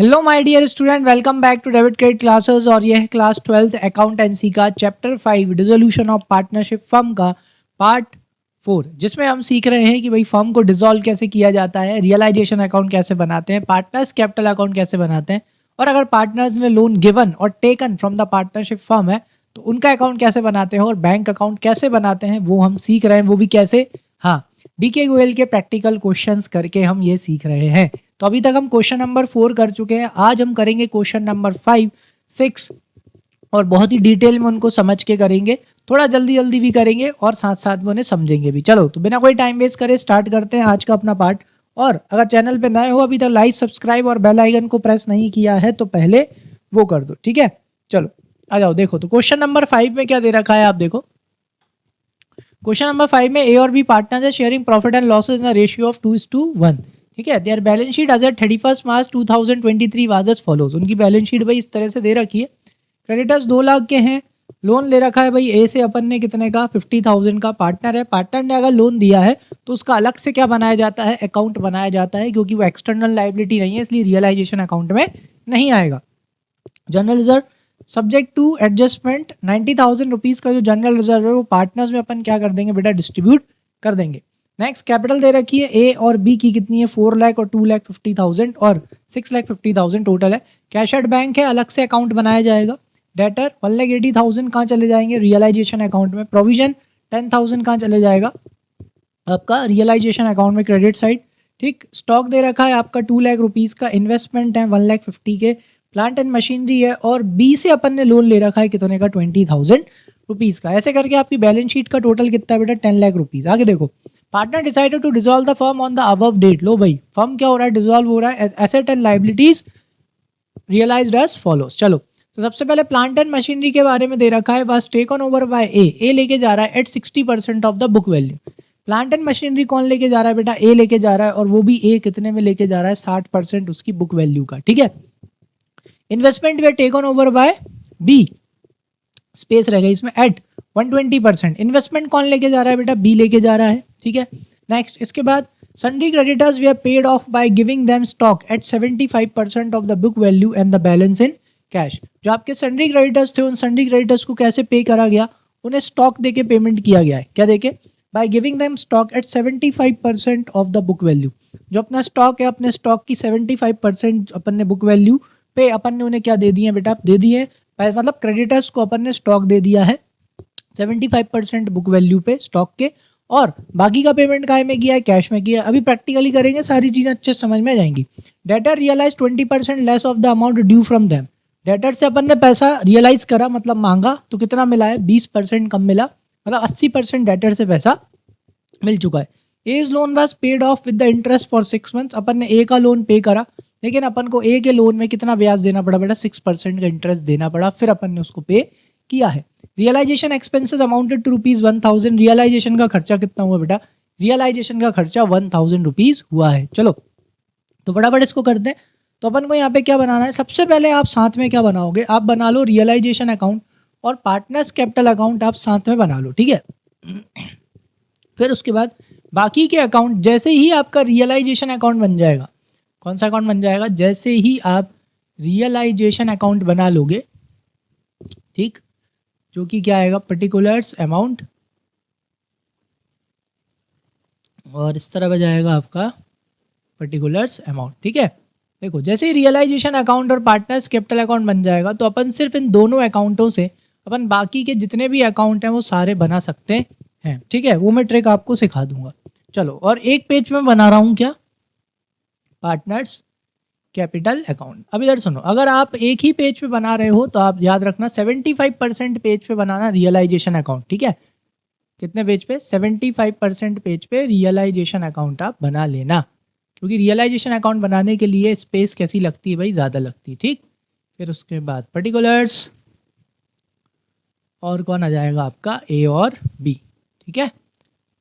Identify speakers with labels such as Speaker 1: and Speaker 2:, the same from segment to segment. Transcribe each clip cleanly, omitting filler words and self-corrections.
Speaker 1: Hello my dear student, welcome back to debit credit classes. और यह है class 12th accountancy का chapter 5 dissolution of partnership firm का part 4, जिसमें हम सीख रहे हैं कि भाई फर्म को डिसॉल्व कैसे किया जाता है, रियलाइजेशन अकाउंट कैसे बनाते हैं, पार्टनर्स कैपिटल अकाउंट कैसे बनाते हैं, और अगर पार्टनर्स ने लोन गिवन और taken from the partnership firm है तो उनका अकाउंट कैसे बनाते हैं और बैंक अकाउंट कैसे बनाते हैं वो हम सीख रहे हैं। वो भी कैसे, हाँ, डीके गोयल के प्रैक्टिकल क्वेश्चंस करके हम ये सीख रहे हैं। तो अभी तक हम क्वेश्चन नंबर 4 कर चुके हैं। आज हम करेंगे क्वेश्चन नंबर 5, 6 और बहुत ही डिटेल में उनको समझ के करेंगे, थोड़ा जल्दी जल्दी भी करेंगे और साथ साथ में उन्हें समझेंगे भी। चलो तो बिना कोई टाइम वेस्ट करे स्टार्ट करते हैं आज का अपना पार्ट। और अगर चैनल पे नए हो अभी तक लाइक सब्सक्राइब और बेल आइकन को प्रेस नहीं किया है तो पहले वो कर दो, ठीक है। चलो आ जाओ, देखो तो क्वेश्चन नंबर 5 में क्या दे रखा है, आप देखो। क्वेश्चन नंबर 5 में ए और बी पार्टनर्स है sharing profit and losses in a ratio of 2:1, ठीक है। Their balance sheet as at 31 March 2023 was as follows. उनकी बैलेंस शीट भाई इस तरह से दे रखी है। क्रेडिटर्स 2 लाख के हैं, लोन ले रखा है भाई ए से अपन ने कितने का, 50,000 का। पार्टनर है, पार्टनर ने अगर लोन दिया है तो उसका अलग से क्या बनाया जाता है, अकाउंट बनाया जाता है, क्योंकि वो एक्सटर्नल लाइबिलिटी नहीं है इसलिए रियलाइजेशन अकाउंट में नहीं आएगा। General reserve subject to adjustment 90,000 rupees का जो जनरल रिजर्व है वो पार्टनर्स में अपन क्या कर देंगे बेटा, डिस्ट्रीब्यूट कर देंगे। नेक्स्ट कैपिटल दे रखी है ए और बी की कितनी है, 4 लाख और 2,50,000 और 6,50,000 टोटल है। कैश एट बैंक है, अलग से अकाउंट बनाया जाएगा। डेटर 1,80,000 कहाँ चले जाएंगे, रियलाइजेशन अकाउंट में। प्रोविजन 10,000 कहाँ चले जाएगा, आपका रियलाइजेशन अकाउंट में, क्रेडिट साइड, ठीक। स्टॉक दे रखा है आपका 2 लाख रुपीज़ का। इन्वेस्टमेंट है 1,50,000 के। प्लांट एंड मशीनरी है और बी से अपन ने लोन ले रखा है कितने का, 20,000 रुपीज़ का। ऐसे करके आपकी बैलेंस शीट का टोटल कितना है बेटा, 10 लाख रुपीज़। आगे देखो, partner decided to dissolve the firm on the above date. लो भाई, फर्म क्या हो रहा है, डिसॉल्व हो रहा है। Asset and liabilities realised as follows. चलो तो सबसे पहले प्लांट एंड मशीनरी के बारे में दे रखा है, बस टेकन ओवर बाय ए लेके जा रहा है at 60% of the book value. Plant and machinery कौन लेके जा रहा है बेटा, ए लेके जा रहा है, और वो भी ए कितने में लेके जा रहा है, 60% उसकी बुक वैल्यू का, ठीक है। Investment were taken over by B, space रहेगा इसमें, एट 120%। इन्वेस्टमेंट कौन लेके जा रहा है बेटा, बी लेके जा रहा है, ठीक है। नेक्स्ट इसके बाद sundry creditors we are paid off by giving them stock at 75% of the book value and the balance in cash. जो आपके सन्ड्री क्रेडिटर्स थे उन सन्ड्री क्रेडिटर्स को कैसे पे करा गया, उन्हें स्टॉक देके पेमेंट किया गया है। क्या देके, bye giving them stock at 75% of the book value. जो अपना स्टॉक है, अपने स्टॉक की 75% अपन ने बुक वैल्यू पे अपन ने उन्हें क्या दे दिए बेटा, दे दिए, मतलब क्रेडिटर्स को अपन ने स्टॉक दे दिया है 75% बुक वैल्यू पे स्टॉक के, और बाकी का पेमेंट काय में किया है, कैश में किया है। अभी प्रैक्टिकली करेंगे, सारी चीजें अच्छे समझ में आ जाएंगी। Debtor realise 20% less of the amount due from them. Debtor से अपन ने पैसा रियलाइज करा, मतलब मांगा, तो कितना मिला है, 20% कम मिला, मतलब 80% डेटर से पैसा मिल चुका है। As loan was paid off with the interest for 6 months. अपन ने ए का लोन पे करा, लेकिन अपन को ए के लोन में कितना ब्याज देना पड़ा बेटा, 6% का इंटरेस्ट देना पड़ा, फिर अपन ने उसको पे किया है। Realisation expenses amounted to ₹1,000। Realisation का खर्चा कितना हुआ बेटा, रियलाइजेशन का खर्चा 1,000 रुपीज़ हुआ है। चलो तो फटाफट इसको करते हैं। तो अपन को यहाँ पे क्या बनाना है, सबसे पहले आप साथ में क्या बनाओगे, आप बना लो रियलाइजेशन अकाउंट और पार्टनर्स कैपिटल अकाउंट आप साथ में बना लो, ठीक है। फिर उसके बाद बाकी के अकाउंट, जैसे ही आपका रियलाइजेशन अकाउंट बन जाएगा, कौन सा अकाउंट बन जाएगा, जैसे ही आप रियलाइजेशन अकाउंट बना लोगे, ठीक, जो कि क्या आएगा, पर्टिकुलर्स अमाउंट, और इस तरह बजाएगा आपका पर्टिकुलर्स अमाउंट, ठीक है। देखो जैसे ही रियलाइजेशन अकाउंट और पार्टनर्स कैपिटल अकाउंट बन जाएगा तो अपन सिर्फ इन दोनों अकाउंटों से अपन बाकी के जितने भी अकाउंट हैं वो सारे बना सकते हैं, ठीक है। वो मैं ट्रिक आपको सिखा दूंगा। चलो, और एक पेज में बना रहा हूँ क्या, पार्टनर्स कैपिटल अकाउंट। अब इधर सुनो, अगर आप एक ही पेज पे बना रहे हो तो आप याद रखना 75% पेज पे बनाना रियलाइजेशन अकाउंट, ठीक है। कितने पेज पे, 75% पेज पे रियलाइजेशन अकाउंट आप बना लेना, क्योंकि रियलाइजेशन अकाउंट बनाने के लिए स्पेस कैसी लगती है भाई, ज़्यादा लगती है, ठीक। फिर उसके बाद पर्टिकुलर्स, और कौन आ जाएगा आपका, ए और बी, ठीक है।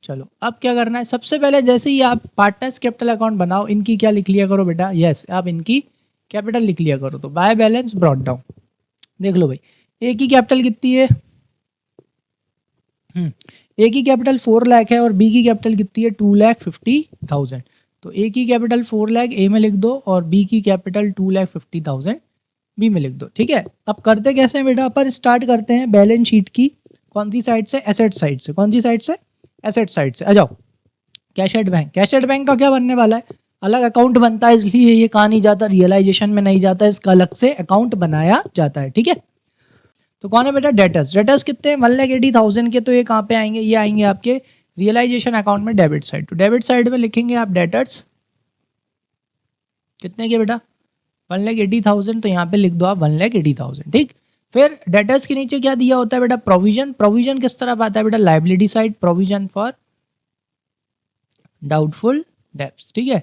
Speaker 1: चलो अब क्या करना है, सबसे पहले जैसे ही आप पार्टनर्स कैपिटल अकाउंट बनाओ, इनकी क्या लिख लिया करो बेटा, यस, आप इनकी कैपिटल लिख लिया करो। तो बाय बैलेंस ब्रॉट डाउन, देख लो भाई, ए की कैपिटल कितनी है, ए की कैपिटल 4 लाख है और बी की कैपिटल कितनी है, 2,50,000। तो ए की कैपिटल 4 लाख ए में लिख दो और बी की कैपिटल 2,50,000 बी में लिख दो। ठीक है, अब करते कैसे हैं बेटा, अपन स्टार्ट करते हैं बैलेंस शीट की कौन सी साइड से, एसेट साइड से। कौन सी साइड से, एसेट साइड से। आ जाओ, cash at bank. Cash at bank का क्या बनने वाला है, अलग अकाउंट बनता है, इसलिए ये कहा नहीं जाता, रियलाइजेशन में नहीं जाता, इसका अलग से अकाउंट बनाया जाता है। ठीक है, तो कौन है बेटा, डेटर्स। डेटर्स कितने हैं, 1,80,000 के, तो ये कहाँ पे आएंगे, ये आएंगे आपके रियलाइजेशन अकाउंट में, डेबिट साइड। तो डेबिट साइड में लिखेंगे आप डेटर्स कितने के बेटा, 1,80,000, तो यहाँ पे लिख दो आप 1,80,000। ठीक, फिर डेटर्स के नीचे क्या दिया होता है बेटा, प्रोविजन। प्रोविजन किस तरफ आता है बेटा, liability side, provision for doubtful debts. ठीक है,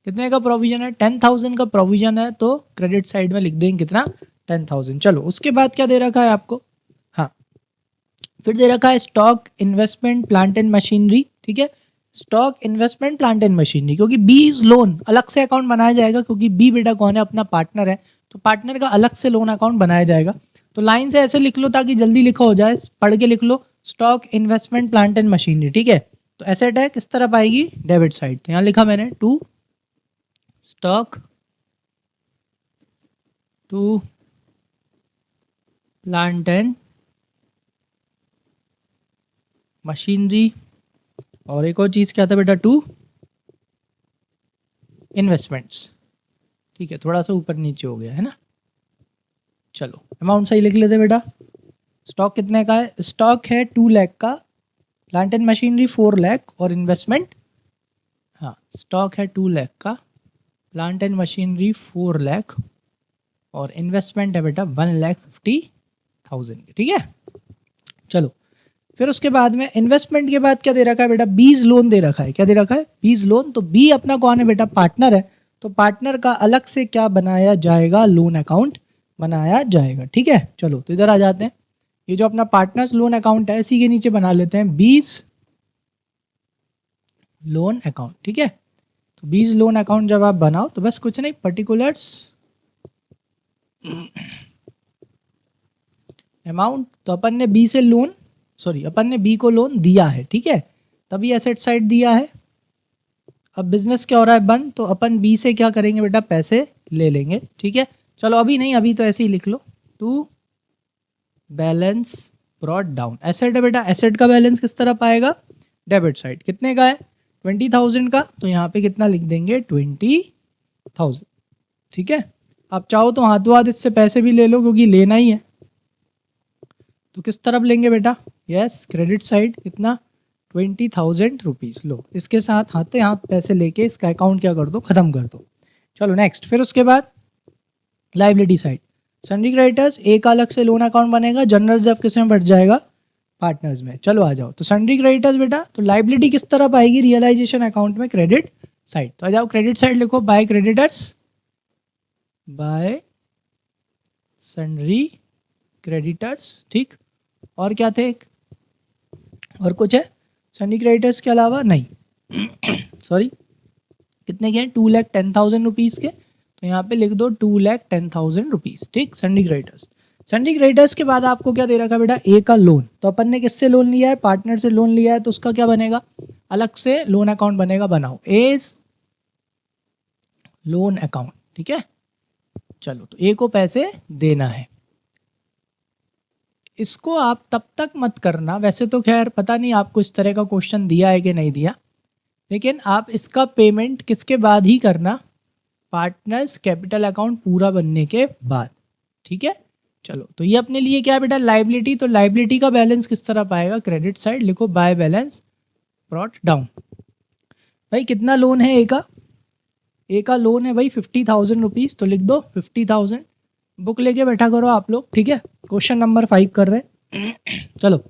Speaker 1: कितने का प्रोविजन है, 10,000 का प्रोविजन है, तो क्रेडिट साइड में लिख देंगे कितना, 10,000। चलो उसके बाद क्या दे रखा है आपको, हाँ फिर दे रखा है stock, investment, plant and machinery. ठीक है, stock, investment, plant and machinery, क्योंकि बी लोन अलग से अकाउंट बनाया जाएगा, क्योंकि बी बेटा कौन है, अपना पार्टनर है, तो पार्टनर का अलग से लोन अकाउंट बनाया जाएगा। तो लाइन से ऐसे लिख लो ताकि जल्दी लिखा हो जाए, पढ़ के लिख लो, stock, investment, plant and machinery. ठीक है, तो एसेट है किस तरफ आएगी, डेबिट साइड। तो यहाँ लिखा मैंने to stock, to plant and machinery, और एक और चीज क्या था बेटा, टू इन्वेस्टमेंट्स। ठीक है, थोड़ा सा ऊपर नीचे हो गया है ना। चलो अमाउंट सही लिख लेते बेटा। स्टॉक कितने का है, स्टॉक है 2 लाख का, प्लांट एंड मशीनरी 4 लाख, और इन्वेस्टमेंट, हाँ स्टॉक है 2 लाख का, प्लांट एंड मशीनरी 4 लाख, और इन्वेस्टमेंट है बेटा 1,50,000। ठीक है, चलो फिर उसके बाद में इन्वेस्टमेंट के बाद क्या दे रखा है बेटा, बीज लोन दे रखा है। क्या दे रखा है, बीज लोन। तो बी अपना कौन है बेटा, पार्टनर है, तो पार्टनर का अलग से क्या बनाया जाएगा, लोन अकाउंट बनाया जाएगा। ठीक है, चलो तो इधर आ जाते हैं, ये जो अपना पार्टनर्स लोन अकाउंट है, इसी के नीचे बना लेते हैं बीज लोन अकाउंट। ठीक है, तो बीज लोन अकाउंट जब आप बनाओ तो बस कुछ नहीं, पर्टिकुलर्स अमाउंट, तो अपन ने बी से लोन, सॉरी अपन ने बी को लोन दिया है। ठीक है, तभी एसेट साइड दिया है। अब बिजनेस क्या हो रहा है, बंद, तो अपन बी से क्या करेंगे बेटा, पैसे ले लेंगे। ठीक है, चलो अभी नहीं, अभी तो ऐसे ही लिख लो, to balance brought down. Asset है बेटा, एसेट का बैलेंस किस तरफ आएगा, डेबिट साइड। कितने का है, 20,000 का, तो यहाँ पे कितना लिख देंगे, 20,000। ठीक है, आप चाहो तो हाथों हाथ इससे पैसे भी ले लो, क्योंकि लेना ही है। तो किस तरफ लेंगे बेटा, यस क्रेडिट साइड, कितना, 20,000 रुपीज़। लो इसके साथ हाथे हाथ पैसे लेके इसका अकाउंट क्या कर दो, खत्म कर दो। चलो नेक्स्ट, फिर उसके बाद लाइबिलिटी साइड, सन्ड्री क्रेडिटर्स, एक अलग से लोन अकाउंट बनेगा, जनरल रिजर्व किस में बढ़ जाएगा, पार्टनर्स में। चलो आ जाओ, तो सन्ड्री क्रेडिटर्स बेटा, तो लाइबिलिटी किस तरफ आएगी, रियलाइजेशन अकाउंट में, क्रेडिट साइड। तो आ जाओ, क्रेडिट साइड लिखो, by creditors, bye sundry creditors. ठीक, और क्या थे, और कुछ है सन्ड्री क्रेडिटर्स के अलावा, नहीं सॉरी, कितने के हैं, 2,10,000 रुपीज़ के, तो यहाँ पे लिख दो 2,10,000 रुपीज़। ठीक, सन्ड्री क्रेडिटर्स। सन्ड्री क्रेडिटर्स के बाद आपको क्या दे रखा है बेटा, ए का लोन। तो अपन ने किससे लोन लिया है, पार्टनर से लोन लिया है, तो उसका क्या बनेगा, अलग से लोन अकाउंट बनेगा, बनाओ एज लोन अकाउंट। ठीक है, चलो तो ए को पैसे देना है। इसको आप तब तक मत करना, वैसे तो खैर पता नहीं आपको इस तरह का क्वेश्चन दिया है कि नहीं दिया, लेकिन आप इसका पेमेंट किसके बाद ही करना, पार्टनर्स कैपिटल अकाउंट पूरा बनने के बाद। ठीक है, चलो तो ये अपने लिए क्या है बेटा, लाइबिलिटी। तो लाइबिलिटी का बैलेंस किस तरफ आएगा, क्रेडिट साइड, लिखो बाय बैलेंस ब्रॉट डाउन। भाई कितना लोन है ए का, ए का लोन है भाई 50,000 रुपीज़, तो लिख दो 50,000। बुक लेके बैठा करो आप लोग। ठीक है, क्वेश्चन नंबर 5 कर रहे हैं चलो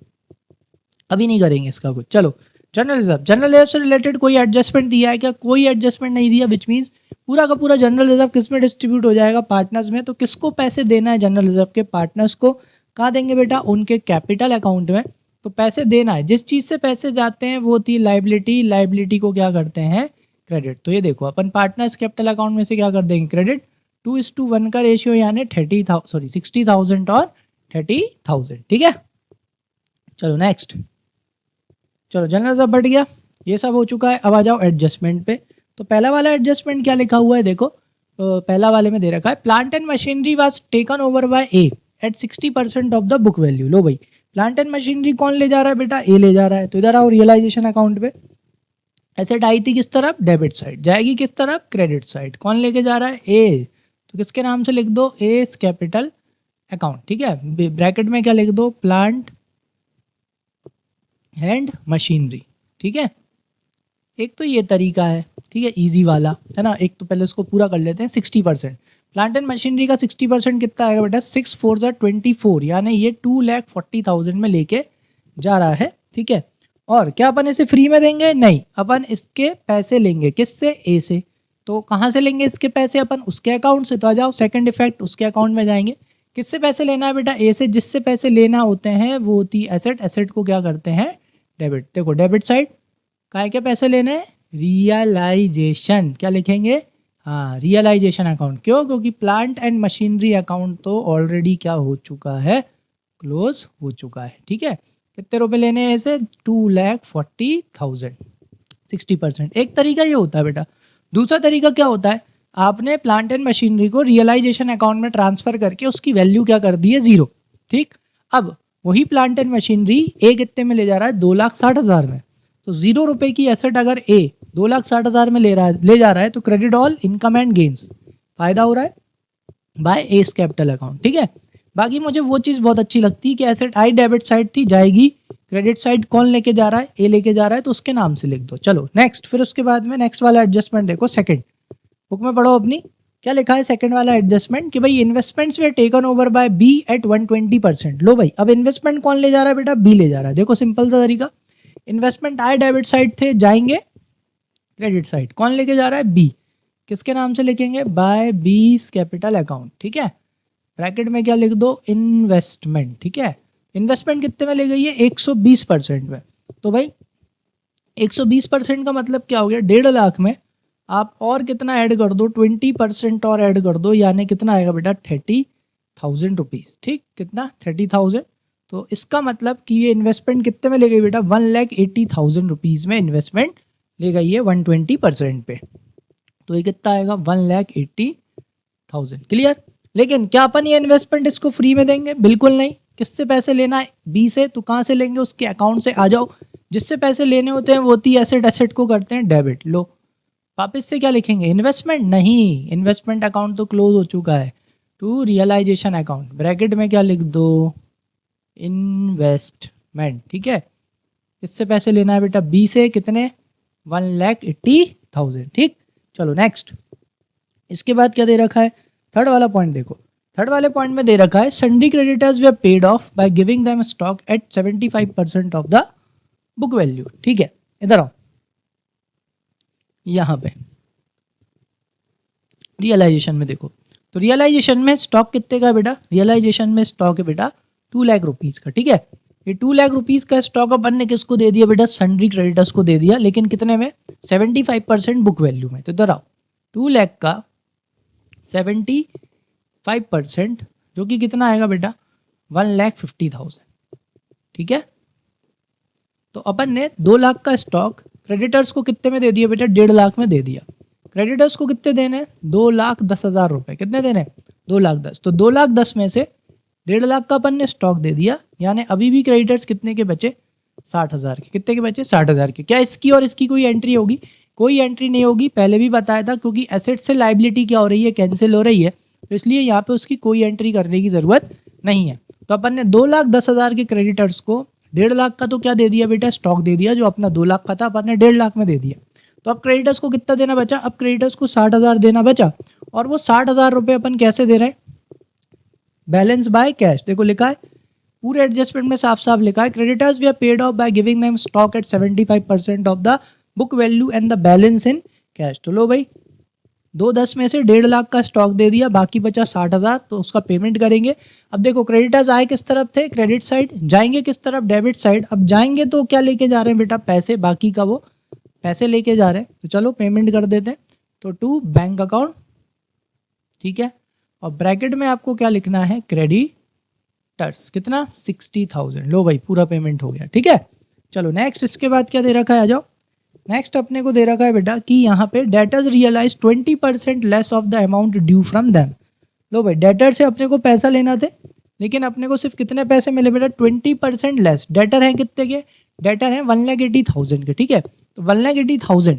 Speaker 1: अभी नहीं करेंगे इसका कुछ। चलो जनरल रिजर्व, जनरल रिजर्व से रिलेटेड कोई एडजस्टमेंट दिया है क्या, कोई एडजस्टमेंट नहीं दिया, विच मीन्स पूरा का पूरा जनरल रिजर्व किस में डिस्ट्रीब्यूट हो जाएगा, पार्टनर्स में। तो किसको पैसे देना है जनरल रिजर्व के, पार्टनर्स को। कहाँ देंगे बेटा, उनके कैपिटल अकाउंट में। तो पैसे देना है, जिस चीज़ से पैसे जाते हैं वो थी लाइबिलिटी, लाइबिलिटी को क्या करते हैं, क्रेडिट। तो ये देखो अपन पार्टनर्स कैपिटल अकाउंट में से क्या कर देंगे, क्रेडिट। 2:1 का रेशियो यानी 60,000 और 30,000। ठीक है, चलो नेक्स्ट। चलो जनरल रिजर्व बढ़ गया, ये सब हो चुका है। अब आ जाओ एडजस्टमेंट पे। तो पहला वाला एडजस्टमेंट क्या लिखा हुआ है देखो, पहला वाले में दे रखा है plant and machinery was taken over by a at 60% of the book value. लो भाई, प्लांट एंड मशीनरी कौन ले जा रहा है बेटा, ए ले जा रहा है। तो इधर आओ रियलाइजेशन अकाउंट पे, एसेट आई थी किस तरफ, डेबिट साइड, जाएगी किस तरफ, क्रेडिट साइड। कौन लेके जा रहा है, ए, तो किसके नाम से लिख दो, एस कैपिटल अकाउंट। ठीक है, ब्रैकेट में क्या लिख दो, प्लांट एंड मशीनरी। ठीक है, एक तो ये तरीका है, ठीक है, इजी वाला है ना। एक तो पहले इसको पूरा कर लेते हैं। 60% प्लांट एंड मशीनरी का 60% कितना आएगा बेटा, 6 4 24, यानी ये 2,40,000 में लेके जा रहा है। ठीक है, और क्या अपन इसे फ्री में देंगे, नहीं, अपन इसके पैसे लेंगे किससे, ए से। तो कहाँ से लेंगे इसके पैसे, अपन उसके अकाउंट से। तो आ जाओ, सेकंड इफेक्ट, उसके अकाउंट में जाएंगे। किससे पैसे लेना है बेटा, ए से। जिससे पैसे लेना होते हैं वो होती एसेट, एसेट को क्या करते हैं, डेबिट। देखो डेबिट साइड काय के पैसे लेने हैं, रियलाइजेशन, क्या लिखेंगे, हाँ, रियलाइजेशन अकाउंट। क्यों, क्योंकि प्लांट एंड मशीनरी अकाउंट तो ऑलरेडी क्या हो चुका है, क्लोज हो चुका है। ठीक है, कितने रुपए लेने हैं ऐसे, 2,40,000, 60%। एक तरीका ये होता है बेटा। दूसरा तरीका क्या होता है, आपने प्लांट एंड मशीनरी को रियलाइजेशन अकाउंट में ट्रांसफर करके उसकी वैल्यू क्या कर दी है, 0। ठीक, अब वही प्लांट एंड मशीनरी ए कितने में ले जा रहा है, 2,60,000 में। तो 0 रुपए की एसेट अगर ए 2,60,000 में ले जा रहा है तो credit all income and gains, फायदा हो रहा है बाय एस कैपिटल अकाउंट। ठीक है, बाकी मुझे वो चीज़ बहुत अच्छी लगती है कि एसेट आई डेबिट साइड थी, जाएगी क्रेडिट साइड, कौन लेके जा रहा है, ए लेके जा रहा है, तो उसके नाम से लिख दो। चलो नेक्स्ट, फिर उसके बाद में नेक्स्ट वाला एडजस्टमेंट देखो, सेकंड बुक में पढ़ो अपनी, क्या लिखा है सेकंड वाला एडजस्टमेंट, कि भाई investments were taken over by B at 120%। लो भाई, अब इन्वेस्टमेंट कौन ले जा रहा है बेटा, बी ले जा रहा है। देखो सिंपल सा तरीका, इन्वेस्टमेंट आई डेबिट साइड थे, जाएंगे क्रेडिट साइड, कौन लेके जा रहा है, बी, किसके नाम से लिखेंगे, बाय बी कैपिटल अकाउंट। ठीक है, ब्रैकेट में क्या लिख दो, इन्वेस्टमेंट। ठीक है, इन्वेस्टमेंट कितने में ले गई है, 120% में। तो भाई 120% का मतलब क्या हो गया, 1.5 लाख में आप और कितना ऐड कर दो, 20% और ऐड कर दो, यानी कितना आएगा बेटा, 30,000 रुपीज़। ठीक, कितना, 30,000। तो इसका मतलब कि ये इन्वेस्टमेंट कितने में ले गई बेटा, 1,80,000 रुपीज़ में इन्वेस्टमेंट ले गई है 120% पे। तो ये कितना आएगा, 1,80,000। क्लियर। लेकिन क्या अपन ये इन्वेस्टमेंट इसको फ्री में देंगे, बिल्कुल नहीं। किससे पैसे लेना है, बी से। तो कहाँ से लेंगे, उसके अकाउंट से। आ जाओ, जिससे पैसे लेने होते हैं वो होती एसेट, एसेट को करते हैं डेबिट। लो, वापस से क्या लिखेंगे, इन्वेस्टमेंट, नहीं, इन्वेस्टमेंट अकाउंट तो क्लोज हो चुका है, टू रियलाइजेशन अकाउंट। ब्रैकेट में क्या लिख दो, इन्वेस्टमेंट। ठीक है, किससे पैसे लेना है बेटा, बी से। कितने, 1,80,000। ठीक, चलो नेक्स्ट, इसके बाद क्या दे रखा है, थर्ड वाला पॉइंट देखो। थर्ड वाले पॉइंट में दे रखा है sundry creditors way paid off by giving them stock at 75% of the book value. ठीक है, इधर आओ, यहाँ पे रियलाइजेशन में देखो। तो रियलाइजेशन में स्टॉक कितने का है बेटा, रियलाइजेशन में स्टॉक है बेटा 2 लाख रुपीज़ का। ठीक है, ये 2 लाख रुपीज़ का स्टॉक अपन ने किसको दे दिया बेटा, सन्ड्री क्रेडिटर्स को दे दिया, लेकिन कितने में, 75% बुक वैल्यू में। तो इधर आओ, 2 लाख का 75%, जो कि कितना आएगा बेटा, 1,50,000। ठीक है, तो अपन ने 2 लाख का स्टॉक क्रेडिटर्स को कितने में दे दिया बेटा, 1.5 लाख में दे दिया। क्रेडिटर्स को कितने देने, 2,10,000 रुपये। कितने देने, 2,10,000। तो 2,10,000 में से 1.5 लाख का अपन ने स्टॉक दे दिया, यानी अभी भी क्रेडिटर्स कितने के बचे, 60,000 के। कितने के बचे, 60,000 के। क्या इसकी और इसकी कोई एंट्री होगी, कोई एंट्री नहीं होगी, पहले भी बताया था, क्योंकि एसेट से लाइबिलिटी क्या हो रही है, कैंसिल हो रही है, तो इसलिए यहाँ पे उसकी कोई एंट्री करने की ज़रूरत नहीं है। तो अपन ने 2,10,000 के क्रेडिटर्स को 1.5 लाख का तो क्या दे दिया बेटा, स्टॉक दे दिया, जो अपना 2 लाख का था अपन ने 1.5 लाख में दे दिया। तो अब क्रेडिटर्स को कितना देना बचा, अब क्रेडिटर्स को 60,000 देना बचा, और वो 60,000 रुपये अपन कैसे दे रहे हैं, बैलेंस बाय कैश। देखो लिखा है पूरे एडजस्टमेंट में साफ साफ लिखा है, creditors we are paid off by giving them stock at 75% of the book value and the balance in cash. तो लो भाई, 2,10,000 में से 1.5 लाख का स्टॉक दे दिया, बाकी बचा 60,000, तो उसका पेमेंट करेंगे। अब देखो क्रेडिटर्स आए किस तरफ थे, क्रेडिट साइड, जाएंगे किस तरफ, डेबिट साइड। अब जाएंगे तो क्या लेके जा रहे हैं बेटा, पैसे, बाकी का वो पैसे लेके जा रहे हैं। तो चलो पेमेंट कर देते हैं, तो टू बैंक अकाउंट। ठीक है, और ब्रैकेट में आपको क्या लिखना है, क्रेडिटर्स। कितना, 60,000। लो भाई, पूरा पेमेंट हो गया। ठीक है, चलो नेक्स्ट, इसके बाद क्या दे रखा है, आ जाओ, नेक्स्ट अपने को दे रखा है बेटा कि यहाँ पे debtors realise 20% less of the amount due from them. लो भाई, डेटर से अपने को पैसा लेना थे, लेकिन अपने को सिर्फ कितने पैसे मिले बेटा, 20% लेस। डेटर है कितने के, डेटर है 1,80,000 के, ठीक है। तो 1,80,000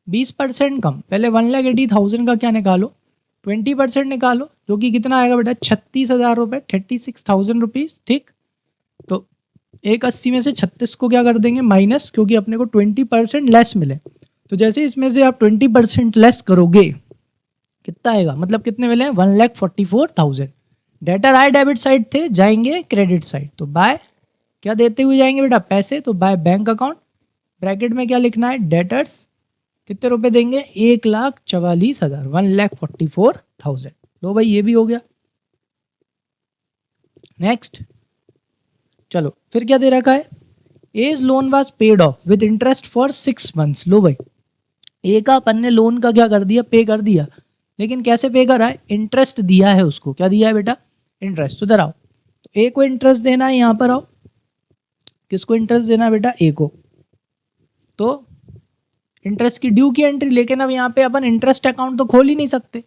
Speaker 1: 20% कम, पहले 1,80,000 का क्या निकालो, 20% निकालो, जो कि कितना आएगा बेटा, 36,000 रुपये, 36,000 रुपीज़, ठीक। तो 180 में से 36 को क्या कर देंगे, माइनस, क्योंकि अपने को 20% लेस मिले। तो जैसे इसमें से आप 20% लेस करोगे, कितना आएगा, मतलब कितने मिले, 1,44,000। डेटर आए डेबिट साइड थे, जाएंगे क्रेडिट साइड। तो बाय क्या देते हुए जाएंगे बेटा, पैसे। तो बाय बैंक अकाउंट, ब्रैकेट में क्या लिखना है, डेटर्स कितने रुपए देंगे, 1,44,000, 1,44,000। लो भाई, ये भी हो गया। नेक्स्ट चलो, फिर क्या दे रखा है, as loan was paid off with interest for 6 months. लो भाई, ए का अपन ने लोन का क्या कर दिया, पे कर दिया, लेकिन कैसे पे करा है, इंटरेस्ट दिया है उसको। क्या दिया है बेटा, इंटरेस्ट। तो इधर आओ, तो ए को इंटरेस्ट देना है, यहाँ पर आओ, किसको इंटरेस्ट देना है बेटा, ए को। तो इंटरेस्ट की ड्यू की एंट्री, लेकिन अब यहाँ पे अपन इंटरेस्ट अकाउंट तो खोल ही नहीं सकते।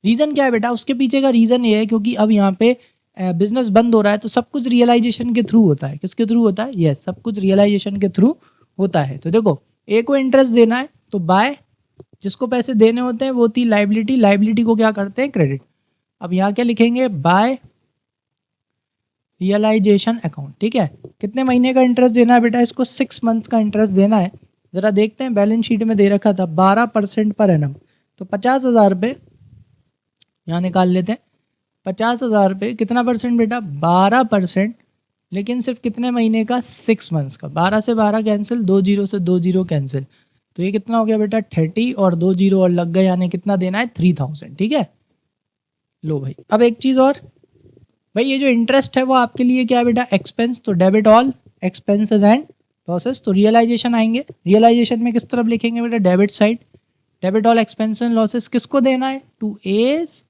Speaker 1: रीज़न क्या है बेटा, उसके पीछे का रीज़न ये है क्योंकि अब यहाँ पे बिजनेस बंद हो रहा है, तो सब कुछ रियलाइजेशन के थ्रू होता है। किसके थ्रू होता है, यस, सब कुछ रियलाइजेशन के थ्रू होता है। तो देखो, ए को इंटरेस्ट देना है, तो बाय जिसको पैसे देने होते हैं वो होती लाइबिलिटी, लाइबिलिटी को क्या करते हैं, क्रेडिट। अब यहाँ क्या लिखेंगे, बाय रियलाइजेशन अकाउंट, ठीक है। कितने महीने का इंटरेस्ट देना है बेटा, इसको 6 मंथ का इंटरेस्ट देना है। ज़रा देखते हैं, बैलेंस शीट में दे रखा था 12% पर एनम, तो 50,000 रुपये यहाँ निकाल लेते हैं। 50,000 रुपये कितना परसेंट बेटा, 12%, लेकिन सिर्फ कितने महीने का, 6 मंथ्स का। 12 से 12 कैंसिल, 2 जीरो से 2 जीरो कैंसिल, तो ये कितना हो गया बेटा, 30, और 2 जीरो और लग गए, यानी कितना देना है, 3,000, ठीक है। लो भाई, अब एक चीज़ और भाई, ये जो इंटरेस्ट है वो आपके लिए क्या है बेटा, एक्सपेंस। तो debit all expenses and losses. तो रियलाइजेशन आएंगे, रियलाइजेशन में किस तरफ लिखेंगे बेटा, debit side, debit all expense and losses किसको देना है, टू एज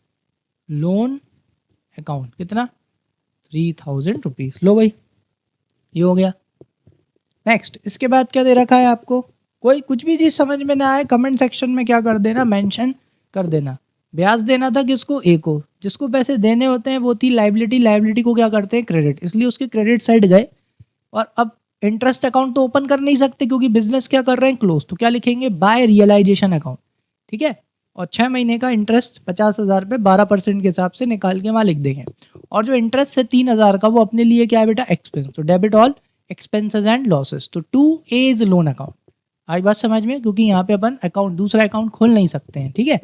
Speaker 1: लोन अकाउंट। कितना, 3,000 रुपीज़। लो भाई, ये हो गया। नेक्स्ट, इसके बाद क्या दे रखा है आपको, कोई कुछ भी चीज़ समझ में ना आए, कमेंट सेक्शन में क्या कर देना, मेंशन कर देना। ब्याज देना था किसको, ए को, जिसको पैसे देने होते हैं वो थी लाइबिलिटी, लाइबिलिटी को क्या करते हैं, क्रेडिट, इसलिए उसके क्रेडिट साइड गए। और अब इंटरेस्ट अकाउंट तो ओपन कर नहीं सकते क्योंकि बिजनेस क्या कर रहे हैं, क्लोज। तो क्या लिखेंगे, बाय रियलाइजेशन अकाउंट, ठीक है। और 6 महीने का इंटरेस्ट 50,000 पे 12% के हिसाब से निकाल के वहाँ लिख देंगे। और जो इंटरेस्ट है 3,000 का, वो अपने लिए क्या है बेटा, एक्सपेंस। तो debit all expenses and losses, तो टू एज लोन अकाउंट। आई बात समझ में, क्योंकि यहाँ पे अपन अकाउंट, दूसरा अकाउंट खोल नहीं सकते हैं, ठीक है,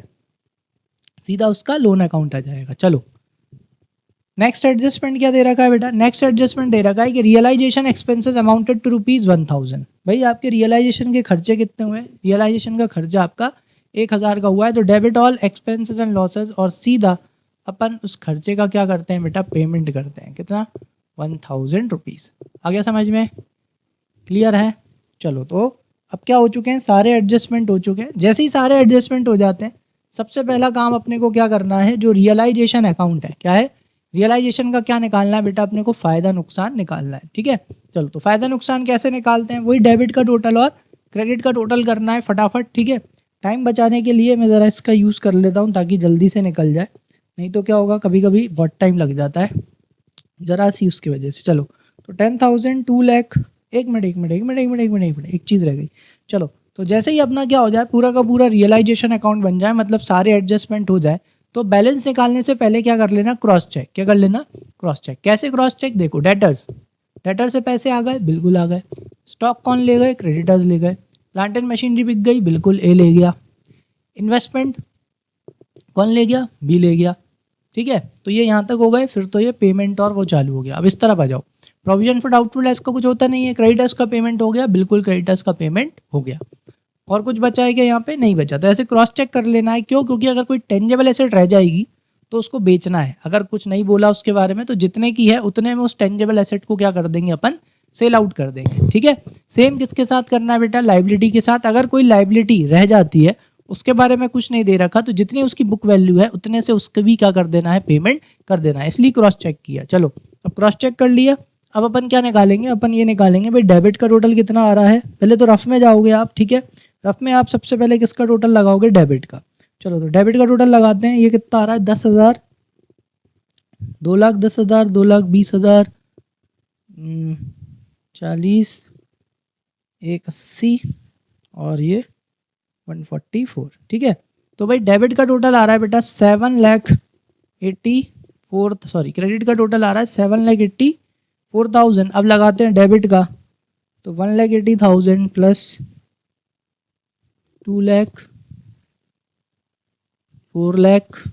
Speaker 1: सीधा उसका लोन अकाउंट आ जाएगा। चलो, नेक्स्ट एडजस्टमेंट क्या दे रखा है बेटा, नेक्स्ट एडजस्टमेंट दे रखा है कि रियलाइजेशन एक्सपेंसेस अमाउंटेड टू ₹1,000। भाई, आपके रियलाइजेशन के खर्चे कितने हुए, रियलाइजेशन का खर्चा आपका 1,000 का हुआ है। तो debit all expenses and losses, और सीधा अपन उस खर्चे का क्या करते हैं बेटा, पेमेंट करते हैं। कितना, 1,000 रुपीज़। आ गया समझ में, क्लियर है। चलो, तो अब क्या हो चुके हैं, सारे एडजस्टमेंट हो चुके हैं। जैसे ही सारे एडजस्टमेंट हो जाते हैं, सबसे पहला काम अपने को क्या करना है, जो रियलाइजेशन अकाउंट है, क्या है, रियलाइजेशन का क्या निकालना है बेटा, अपने को फ़ायदा नुकसान निकालना है, ठीक है। चलो, तो फ़ायदा नुकसान कैसे निकालते हैं, वही डेबिट का टोटल और क्रेडिट का टोटल करना है फटाफट, ठीक है। टाइम बचाने के लिए मैं ज़रा इसका यूज़ कर लेता हूँ ताकि जल्दी से निकल जाए, नहीं तो क्या होगा, कभी कभी बहुत टाइम लग जाता है ज़रा सी उसकी वजह से। चलो, तो 10,000, 2 लाख, एक मिनट, एक चीज़ रह गई। चलो, तो जैसे ही अपना क्या हो जाए, पूरा का पूरा रियलाइजेशन अकाउंट बन जाए, मतलब सारे एडजस्टमेंट हो जाए, तो बैलेंस निकालने से पहले क्या कर लेना, क्रॉस चेक। क्या कर लेना, क्रॉस चेक। कैसे क्रॉस चेक, देखो, डेटर्स, डेटर से पैसे आ गए, बिल्कुल आ गए। स्टॉक कौन ले गए, क्रेडिटर्स ले गए। प्लांट एंड मशीनरी बिक गई, बिल्कुल ए ले गया। इन्वेस्टमेंट कौन ले गया, बी ले गया, ठीक है। तो ये यहाँ तक हो गए, फिर तो ये पेमेंट और वो चालू हो गया। अब इस तरफ आ जाओ, प्रोविजन फॉर डाउटफुल डेट्स का कुछ होता नहीं है, क्रेडिटर्स का पेमेंट हो गया, बिल्कुल क्रेडिटर्स का पेमेंट हो गया। और कुछ बचा है क्या, यहाँ पे नहीं बचा। तो ऐसे क्रॉस चेक कर लेना है, क्यों, क्योंकि अगर कोई टेंजेबल एसेट रह जाएगी तो उसको बेचना है। अगर कुछ नहीं बोला उसके बारे में, तो जितने की है उतने में उस टेंजेबल एसेट को क्या कर देंगे, अपन सेल आउट कर देंगे, ठीक है। सेम किसके साथ करना है बेटा, लाइबिलिटी के साथ। अगर कोई लाइबिलिटी रह जाती है, उसके बारे में कुछ नहीं दे रखा, तो जितनी उसकी बुक वैल्यू है उतने से उसके भी क्या कर देना है, पेमेंट कर देना है, इसलिए क्रॉस चेक किया। चलो, अब क्रॉस चेक कर लिया। अब अपन क्या निकालेंगे, अपन ये निकालेंगे भाई डेबिट का टोटल कितना आ रहा है। पहले तो रफ में जाओगे आप, ठीक है। रफ में आप सबसे पहले किसका टोटल लगाओगे, डेबिट का। चलो तो डेबिट का टोटल लगाते हैं। ये कितना आ रहा है, 10,000, 2,10,000, 2,20,000, 40, 180 और ये 144, ठीक है। तो भाई डेबिट का टोटल आ रहा है बेटा 7,84, सॉरी क्रेडिट का टोटल आ रहा है 7,84,000। अब लगाते हैं डेबिट का, तो 1,80,000 प्लस 2 लाख 4 लाख,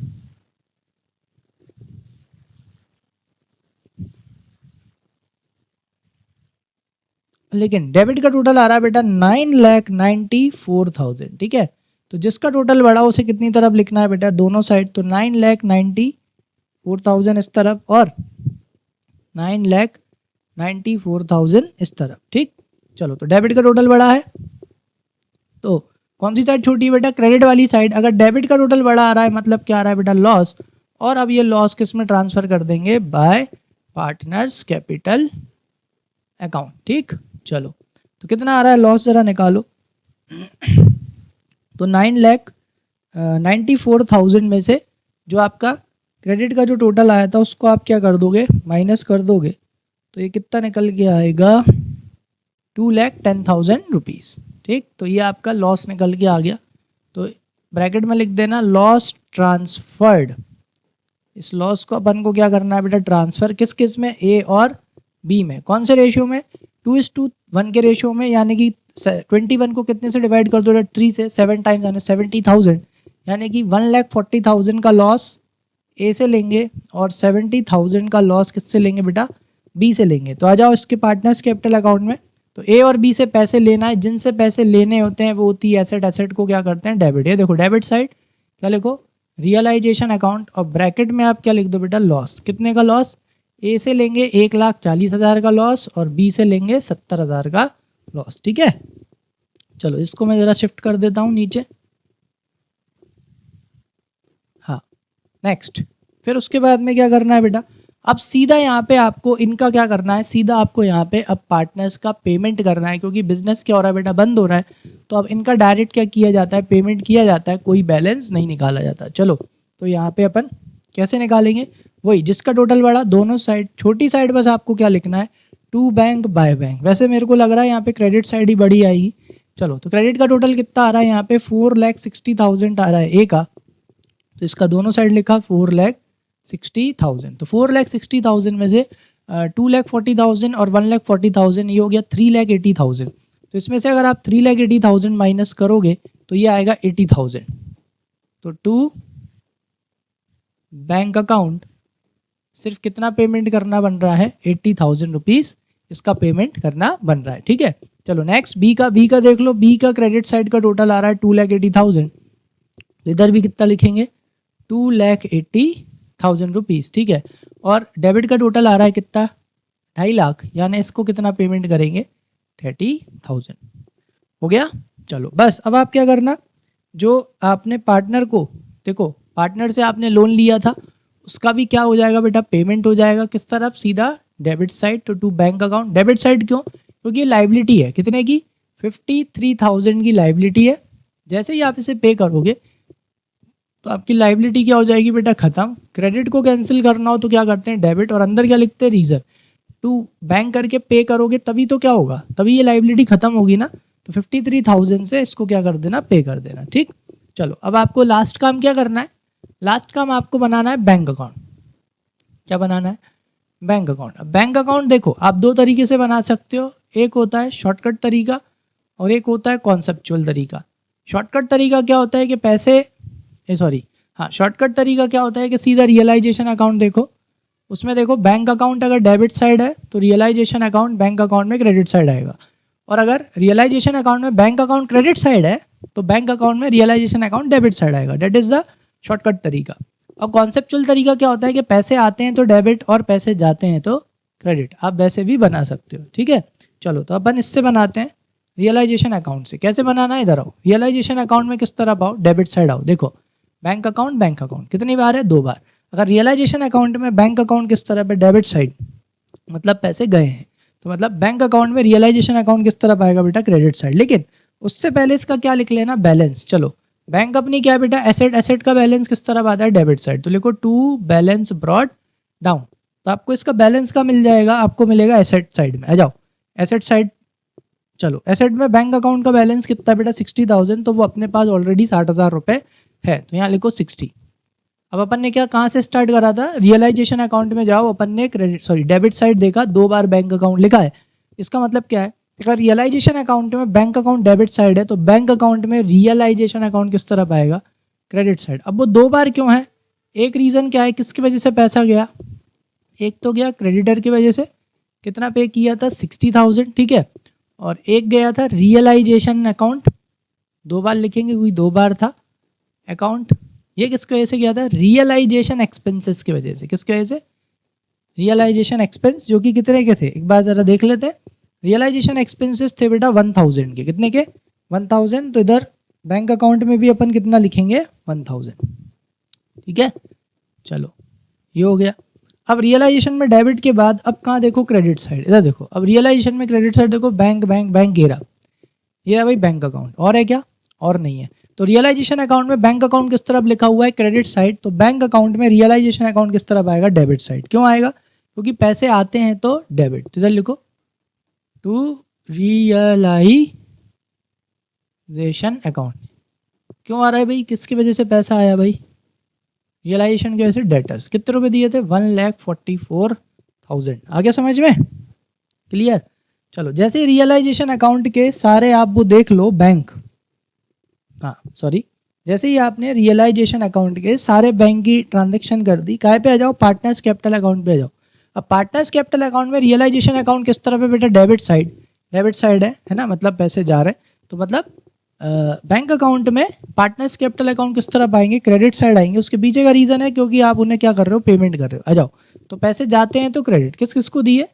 Speaker 1: लेकिन डेबिट का टोटल आ रहा है बेटा 9,94,000, ठीक है। तो जिसका टोटल बढ़ा उसे कितनी तरफ लिखना है बेटा, दोनों साइड। तो 9,94,000 इस तरफ और 9,94,000 इस तरफ, ठीक। चलो तो डेबिट का टोटल बढ़ा है, तो कौन सी साइड छोटी है बेटा, क्रेडिट वाली साइड। अगर डेबिट का टोटल बड़ा आ रहा है मतलब क्या आ रहा है बेटा, लॉस। और अब ये लॉस किस में ट्रांसफर कर देंगे, बाय पार्टनर्स कैपिटल अकाउंट, ठीक। चलो तो कितना आ रहा है लॉस, जरा निकालो। तो 9,94,000 में से जो आपका क्रेडिट का जो टोटल आया था उसको आप क्या कर दोगे, माइनस कर दोगे। तो ये कितना निकल के आएगा, 2,10,000 रुपीज़, ठीक। तो ये आपका लॉस निकल के आ गया। तो ब्रैकेट में लिख देना लॉस ट्रांसफर्ड। इस लॉस को अपन को क्या करना है बेटा, ट्रांसफर किस किस में, ए और बी में। कौन से रेशियो में, 2:1 के रेशियो में। यानी कि 21 को कितने से डिवाइड कर दो, 3 से, 7 टाइम्स यानी 70,000, यानी कि 1,40,000 का लॉस ए से लेंगे और 70,000 का लॉस किससे लेंगे बेटा, बी से लेंगे। तो आ जाओ इसके पार्टनर्स कैपिटल अकाउंट में। तो ए और बी से पैसे लेना है, जिनसे पैसे लेने होते हैं वो होती है एसेट। एसेट को क्या करते हैं, डेबिट। ये देखो डेबिट साइड क्या लिखो, रियलाइजेशन अकाउंट, और ब्रैकेट में आप क्या लिख दो बेटा, लॉस। कितने का लॉस, ए से लेंगे 1,40,000 का लॉस और बी से लेंगे 70,000 का लॉस, ठीक है। चलो इसको मैं ज़रा शिफ्ट कर देता हूँ नीचे। हाँ नेक्स्ट, फिर उसके बाद में क्या करना है बेटा, अब सीधा यहाँ पे आपको इनका क्या करना है, सीधा आपको यहाँ पे अब पार्टनर्स का पेमेंट करना है। क्योंकि बिजनेस क्या हो रहा है बेटा, बंद हो रहा है। तो अब इनका डायरेक्ट क्या किया जाता है, पेमेंट किया जाता है, कोई बैलेंस नहीं निकाला जाता। चलो तो यहाँ पे अपन कैसे निकालेंगे, वही जिसका टोटल बढ़ा, दोनों साइड, छोटी साइड बस आपको क्या लिखना है, टू बैंक बाय बैंक। वैसे मेरे को लग रहा है यहाँ पे क्रेडिट साइड ही बड़ी आएगी। चलो तो क्रेडिट का टोटल कितना आ रहा है यहाँ पे, 4,60,000 आ रहा है ए का। तो इसका दोनों साइड लिखा 4,60,000। तो 4,60,000 में से 2,40,000 और 1,40,000 ये हो गया 3,80,000। तो इसमें से अगर आप 3,80,000 माइनस करोगे तो ये आएगा 80,000। तो टू बैंक अकाउंट सिर्फ कितना पेमेंट करना बन रहा है, 80,000 रुपीज़ इसका पेमेंट करना बन रहा है, ठीक है। चलो नेक्स्ट बी का देख लो। बी का क्रेडिट साइड का टोटल आ रहा है 2,80,000। इधर भी कितना लिखेंगे, 2,80,000 रुपीज़, ठीक है। और डेबिट का टोटल आ रहा है कितना, 2.5 लाख, यानी इसको कितना पेमेंट करेंगे, 30,000। हो गया। चलो बस अब आप क्या करना, जो आपने पार्टनर को, देखो पार्टनर से आपने लोन लिया था उसका भी क्या हो जाएगा बेटा, पेमेंट हो जाएगा। किस तरफ, सीधा debit side, to bank account. Debit side क्यों, क्योंकि ये लाइबिलिटी है, कितने की, 53,000 की लाइबिलिटी है। जैसे ही आप इसे पे करोगे तो आपकी लाइबिलिटी क्या हो जाएगी बेटा, खत्म। क्रेडिट को कैंसिल करना हो तो क्या करते हैं, डेबिट, और अंदर क्या लिखते हैं, रीजन। टू बैंक करके पे करोगे तभी तो क्या होगा, तभी ये लाइबिलिटी खत्म होगी ना। तो 53,000 से इसको क्या कर देना, पे कर देना, ठीक। चलो अब आपको लास्ट काम क्या करना है, लास्ट काम आपको बनाना है बैंक अकाउंट। क्या बनाना है, बैंक अकाउंट। अब बैंक अकाउंट देखो आप दो तरीके से बना सकते हो, एक होता है शॉर्टकट तरीका और एक होता है कॉन्सेप्चुअल तरीका। शॉर्टकट तरीका क्या होता है कि शॉर्टकट तरीका क्या होता है कि सीधा रियलाइजेशन अकाउंट देखो, उसमें देखो बैंक अकाउंट अगर डेबिट साइड है तो रियलाइजेशन अकाउंट बैंक अकाउंट में क्रेडिट साइड आएगा। और अगर रियलाइजेशन अकाउंट में बैंक अकाउंट क्रेडिट साइड है तो बैंक अकाउंट में रियलाइजेशन अकाउंट डेबिट साइड आएगा। डेट इज़ द शॉर्टकट तरीका। और कॉन्सेप्चुअल तरीका क्या होता है कि पैसे आते हैं तो डेबिट और पैसे जाते हैं तो क्रेडिट। आप वैसे भी बना सकते हो, ठीक है। चलो तो अपन इससे बनाते हैं रियलाइजेशन अकाउंट से। कैसे बनाना है, इधर आओ। रियलाइजेशन अकाउंट में किस तरह आओ, डेबिट साइड आओ। देखो बैंक अकाउंट कितनी बार है, 2 बार। अगर रियलाइजेशन अकाउंट में बैंक अकाउंट किस तरह पे, डेबिट साइड, मतलब पैसे गए हैं। तो मतलब बैंक अकाउंट में रियलाइजेशन अकाउंट किस तरफ आएगा बेटा, क्रेडिट साइड। लेकिन उससे पहले इसका क्या लिख लेना, बैलेंस। चलो बैंक अपनी क्या है बेटा, एसेट, एसेट का बैलेंस किस तरफ आता है, डेबिट साइड। तो लिखो टू बैलेंस ब्रॉट डाउन। तो आपको इसका बैलेंस का मिल जाएगा, आपको मिलेगा एसेट साइड में। आ जाओ एसेट साइड। चलो एसेट में बैंक अकाउंट का बैलेंस कितना बेटा, 60,000। तो वो अपने पास ऑलरेडी 60,000 रुपये है, तो यहाँ लिखो 60। अब अपन ने क्या, कहाँ से स्टार्ट करा था, रियलाइजेशन अकाउंट में जाओ, अपन ने डेबिट साइड देखा, 2 बार बैंक अकाउंट लिखा है। इसका मतलब क्या है, अगर रियलाइजेशन अकाउंट में बैंक अकाउंट डेबिट साइड है तो बैंक अकाउंट में रियलाइजेशन अकाउंट किस तरफ आएगा, क्रेडिट साइड। अब वो 2 बार क्यों है, एक रीज़न क्या है, किसकी वजह से पैसा गया, एक तो गया क्रेडिटर की वजह से, कितना पे किया था 60,000, ठीक है। और एक गया था रियलाइजेशन अकाउंट, 2 बार लिखेंगे क्योंकि 2 बार था अकाउंट। ये किसकी वजह से गया था, रियलाइजेशन एक्सपेंसेस की वजह से। किसकी वजह से, रियलाइजेशन एक्सपेंस, जो कि कितने के थे एक बार ज़रा देख लेते हैं। रियलाइजेशन एक्सपेंसेस थे बेटा 1000 के, कितने के 1000। तो इधर बैंक अकाउंट में भी अपन कितना लिखेंगे, 1000, ठीक है। चलो ये हो गया। अब रियलाइजेशन में डेबिट के बाद अब कहाँ देखो, क्रेडिट साइड। इधर देखो, अब रियलाइजेशन में क्रेडिट साइड देखो, बैंक बैंक बैंक ये रहा, ये है भाई बैंक अकाउंट। और है क्या, और नहीं है। तो रियलाइजेशन अकाउंट में बैंक अकाउंट किस तरफ लिखा हुआ है, क्रेडिट साइड। तो बैंक अकाउंट में रियलाइजेशन अकाउंट किस तरफ आएगा, डेबिट साइड। क्यों आएगा, क्योंकि पैसे आते हैं तो डेबिट। तो इधर लिखो टू रियलाइजेशन अकाउंट। क्यों आ रहा है भाई, किसकी वजह से पैसा आया भाई, रियलाइजेशन की वजह से। डेटर्स कितने रुपए दिए थे, 1,44,000। आगे समझ में क्लियर। चलो जैसे रियलाइजेशन अकाउंट के सारे आप वो देख लो बैंक, हाँ सॉरी, जैसे ही आपने रियलाइजेशन अकाउंट के सारे बैंक की ट्रांजैक्शन कर दी, कहाँ पे आ जाओ, पार्टनर्स कैपिटल अकाउंट पे आ जाओ। अब पार्टनर्स कैपिटल अकाउंट में रियलाइजेशन अकाउंट किस तरफ है बेटा, डेबिट साइड। डेबिट साइड है ना, मतलब पैसे जा रहे हैं। तो मतलब बैंक अकाउंट में पार्टनर्स कैपिटल अकाउंट किस तरफ आएंगे, क्रेडिट साइड आएंगे। उसके पीछे का रीज़न है क्योंकि आप उन्हें क्या कर रहे हो, पेमेंट कर रहे हो। आ जाओ, तो पैसे जाते हैं तो क्रेडिट किस किस को दिए,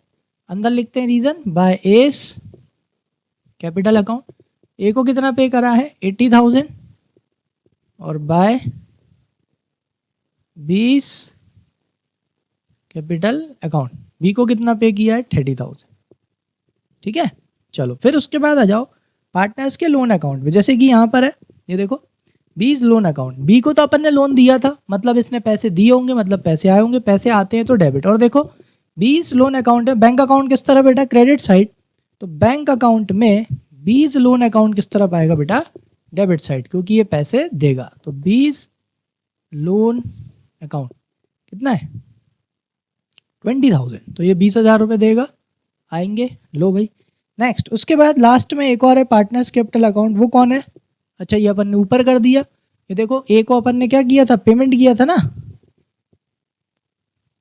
Speaker 1: अंदर लिखते हैं reason, by S capital account. A को कितना पे करा है, 80,000। और बाय 20 कैपिटल अकाउंट, बी को कितना पे किया है, 30,000, ठीक है। चलो फिर उसके बाद आ जाओ पार्टनर्स के लोन अकाउंट में। जैसे कि यहाँ पर है, ये देखो 20 लोन अकाउंट, बी को तो अपन ने लोन दिया था, मतलब इसने पैसे दिए होंगे, मतलब पैसे आए होंगे, पैसे आते हैं तो डेबिट। और देखो 20 लोन अकाउंट है, बैंक अकाउंट किस तरह बेटा, क्रेडिट साइड। तो बैंक अकाउंट में 20 लोन अकाउंट किस तरफ आएगा बेटा, डेबिट साइड, क्योंकि ये पैसे देगा। तो 20 लोन अकाउंट कितना है, 20,000। तो ये 20,000 रुपये देगा, आएंगे। लो भाई नेक्स्ट, उसके बाद लास्ट में एक और है पार्टनर्स कैपिटल अकाउंट। वो कौन है, अच्छा ये अपन ने ऊपर कर दिया। ये देखो ए को अपन ने क्या किया था, पेमेंट किया था ना।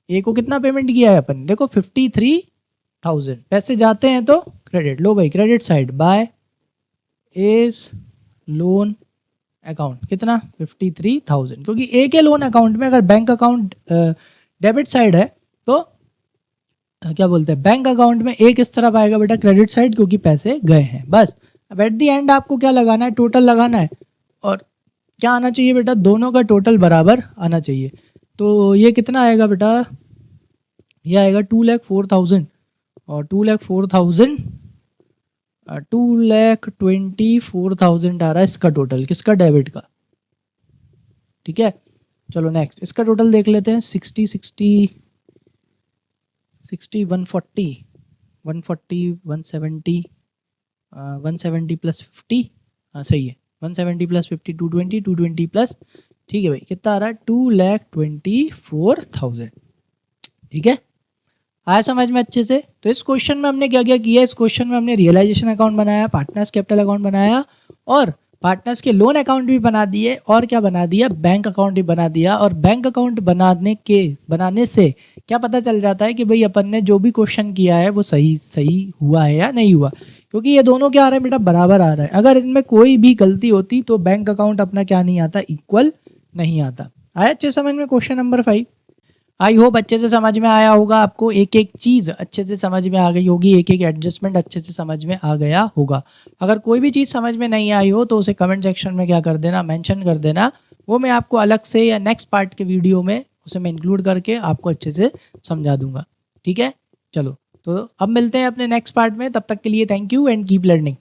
Speaker 1: ए को कितना पेमेंट किया है अपन, देखो 53,000। पैसे जाते हैं तो क्रेडिट। लो भाई credit side by S loan account, कितना 53,000। क्योंकि ए के लोन अकाउंट में अगर बैंक अकाउंट डेबिट साइड है तो क्या बोलते हैं, बैंक अकाउंट में ए किस तरफ आएगा बेटा, क्रेडिट साइड, क्योंकि पैसे गए हैं। बस अब एट दी एंड आपको क्या लगाना है, टोटल लगाना है। और क्या आना चाहिए बेटा, दोनों का टोटल बराबर आना चाहिए। तो ये कितना आएगा बेटा, ये आएगा 2,04,000 और 2,04,000 2,24,000 आ रहा है इसका टोटल, किसका, डेबिट का, ठीक है। चलो नेक्स्ट इसका टोटल देख लेते हैं, 60 140 170 प्लस 50, हाँ सही है, 170 प्लस 50 220 प्लस, ठीक है भाई, कितना आ रहा है 2,24,000, ठीक है। आया समझ में अच्छे से। तो इस क्वेश्चन में हमने क्या क्या किया, इस क्वेश्चन में हमने रियलाइजेशन अकाउंट बनाया, पार्टनर्स कैपिटल अकाउंट बनाया और पार्टनर्स के लोन अकाउंट भी बना दिए, और क्या बना दिया, बैंक अकाउंट भी बना दिया। और बैंक अकाउंट बनाने से क्या पता चल जाता है कि भाई अपन ने जो भी क्वेश्चन किया है वो सही हुआ है या नहीं हुआ, क्योंकि ये दोनों क्या आ रहे हैं बेटा, बराबर आ रहा है। अगर इनमें कोई भी गलती होती तो बैंक अकाउंट अपना क्या नहीं आता, इक्वल नहीं आता। आया अच्छे समझ में क्वेश्चन नंबर 5। आई होप अच्छे से समझ में आया होगा आपको, एक एक चीज़ अच्छे से समझ में आ गई होगी, एक एक एडजस्टमेंट अच्छे से समझ में आ गया होगा। अगर कोई भी चीज़ समझ में नहीं आई हो तो उसे कमेंट सेक्शन में क्या कर देना, मेंशन कर देना। वो मैं आपको अलग से या नेक्स्ट पार्ट के वीडियो में उसे मैं इंक्लूड करके आपको अच्छे से समझा दूंगा, ठीक है। चलो तो अब मिलते हैं अपने नेक्स्ट पार्ट में, तब तक के लिए thank you and keep learning.